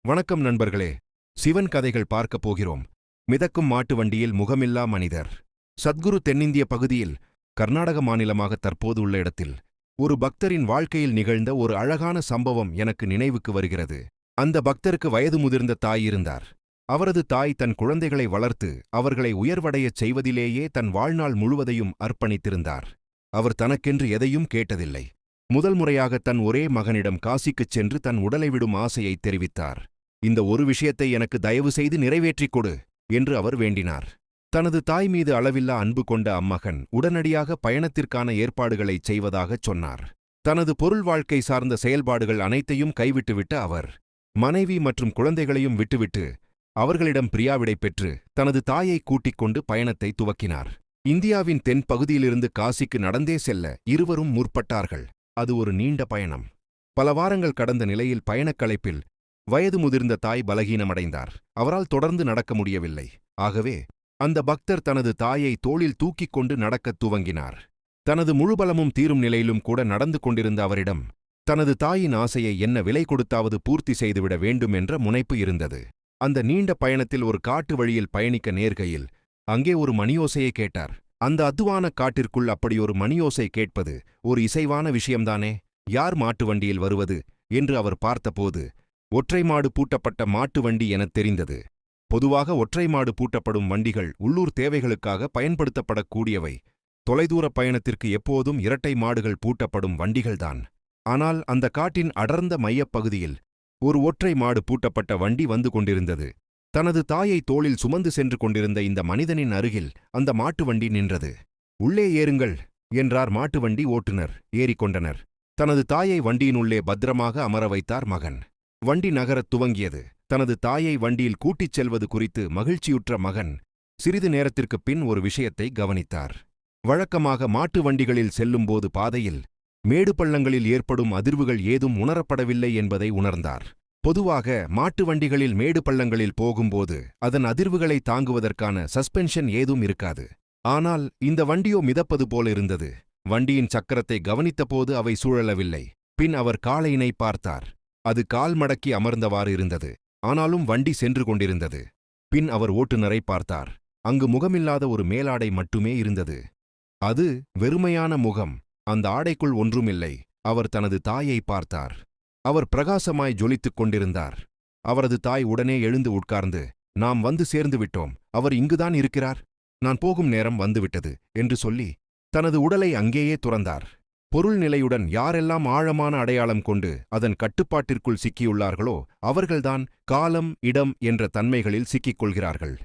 வணக்கம் நண்பர்களே. சிவன் கதைகள் பார்க்கப் போகிறோம். மிதக்கும் மாட்டு வண்டியில் முகமில்லா மனிதர். சத்குரு தென்னிந்திய பகுதியில், கர்நாடக மாநிலமாக தற்போது உள்ள இடத்தில், ஒரு பக்தரின் வாழ்க்கையில் நிகழ்ந்த ஒரு அழகான சம்பவம் எனக்கு நினைவுக்கு வருகிறது. அந்த பக்தருக்கு வயது முதிர்ந்த தாய் இருந்தார். அவரது தாய் தன் குழந்தைகளை வளர்த்து அவர்களை உயர்வடையச் செய்வதிலேயே தன் வாழ்நாள் முழுவதையும் அர்ப்பணித்திருந்தார். அவர் தனக்கென்று எதையும் கேட்டதில்லை. முதல் முறையாக தன் ஒரே மகனிடம் காசிக்குச் சென்று தன் உடலை விடும் ஆசையை தெரிவித்தார். இந்த ஒரு விஷயத்தை எனக்கு தயவு செய்து நிறைவேற்றிக் கொடு என்று அவர் வேண்டினார். தனது தாய் மீது அளவில்லா அன்பு கொண்ட அம்மகன் உடனடியாக பயணத்திற்கான ஏற்பாடுகளைச் செய்வதாகச் சொன்னார். தனது பொருள் வாழ்க்கை சார்ந்த செயல்பாடுகள் அனைத்தையும் கைவிட்டுவிட்ட அவர், மனைவி மற்றும் குழந்தைகளையும் விட்டுவிட்டு அவர்களிடம் பிரியாவிடை பெற்று தனது தாயை கூட்டிக் கொண்டு பயணத்தை துவக்கினார். இந்தியாவின் தென் பகுதியிலிருந்து காசிக்கு நடந்தே செல்ல இருவரும் முற்பட்டார்கள். அது ஒரு நீண்ட பயணம். பல வாரங்கள் கடந்த நிலையில் பயணக்களைப்பில் வயது முதிர்ந்த தாய் பலகீனமடைந்தார். அவரால் தொடர்ந்து நடக்க முடியவில்லை. ஆகவே அந்த பக்தர் தனது தாயை தோளில் தூக்கிக் கொண்டு நடக்கத் துவங்கினார். தனது முழுபலமும் தீரும் நிலையிலும் கூட நடந்து கொண்டிருந்த அவரிடம் தனது தாயின் ஆசையை என்ன விலை கொடுத்தாவது பூர்த்தி செய்துவிட வேண்டும் என்ற முனைப்பு இருந்தது. அந்த நீண்ட பயணத்தில் ஒரு காட்டு வழியில் பயணிக்க நேர்கையில் அங்கே ஒரு மணியோசையை கேட்டார். அந்த அத்துவான காட்டிற்குள் அப்படியொரு மணியோசை கேட்பது ஒரு இசைவான விஷயம்தானே. யார் மாட்டு வண்டியில் வருவது என்று அவர் பார்த்தபோது ஒற்றை மாடு பூட்டப்பட்ட மாட்டு வண்டி எனத் தெரிந்தது. பொதுவாக ஒற்றை மாடு பூட்டப்படும் வண்டிகள் உள்ளூர் தேவைகளுக்காக பயன்படுத்தப்படக்கூடியவை. தொலைதூர பயணத்திற்கு எப்போதும் இரட்டை மாடுகள் பூட்டப்படும் வண்டிகள்தான். ஆனால் அந்த காட்டின் அடர்ந்த மையப்பகுதியில் ஒரு ஒற்றை மாடு பூட்டப்பட்ட வண்டி வந்து கொண்டிருந்தது. தனது தாயை தோளில் சுமந்து சென்று கொண்டிருந்த இந்த மனிதனின் அருகில் அந்த மாட்டு வண்டி நின்றது. உள்ளே ஏறுங்கள் என்றார் மாட்டு வண்டி ஓட்டுநர். ஏறிக்கொண்டனர். தனது தாயை வண்டியினுள்ளே பத்திரமாக அமர வைத்தார் மகன். வண்டி நகரத் துவங்கியது. தனது தாயை வண்டியில் கூட்டிச் செல்வது குறித்து மகிழ்ச்சியுற்ற மகன் சிறிது நேரத்திற்குப் பின் ஒரு விஷயத்தை கவனித்தார். வழக்கமாக மாட்டு வண்டிகளில் செல்லும்போது பாதையில் மேடு பள்ளங்களில் ஏற்படும் அதிர்வுகள் ஏதும் உணரப்படவில்லை என்பதை உணர்ந்தார். பொதுவாக மாட்டு வண்டிகளில் மேடு பள்ளங்களில் போகும்போது அதன் அதிர்வுகளை தாங்குவதற்கான சஸ்பென்ஷன் ஏதும் இருக்காது. ஆனால் இந்த வண்டியோ மிதப்பது போல இருந்தது. வண்டியின் சக்கரத்தை கவனித்தபோது அவை சூழலவில்லை. பின் அவர் காளையினை பார்த்தார். அது கால் மடக்கி அமர்ந்தவாறு இருந்தது. ஆனாலும் வண்டி சென்று கொண்டிருந்தது. பின் அவர் ஓட்டுநரை பார்த்தார். அங்கு முகமில்லாத ஒரு மேலாடை மட்டுமே இருந்தது. அது வெறுமையான முகம். அந்த ஆடைக்குள் ஒன்றுமில்லை. அவர் தனது தாயை பார்த்தார். அவர் பிரகாசமாய் ஜொலித்துக் கொண்டிருந்தார். அவரது தாய் உடனே எழுந்து உட்கார்ந்து, நாம் வந்து சேர்ந்து விட்டோம், அவர் இங்குதான் இருக்கிறார், நான் போகும் நேரம் வந்துவிட்டது என்று சொல்லி தனது உடலை அங்கேயே துறந்தார். பொருள் நிலையுடன் யாரெல்லாம் ஆழமான அடையாளம் கொண்டு அதன் கட்டுப்பாட்டிற்குள் சிக்கியுள்ளார்களோ அவர்கள்தான் காலம், இடம் என்ற தன்மைகளில் சிக்கிக் கொள்கிறார்கள்.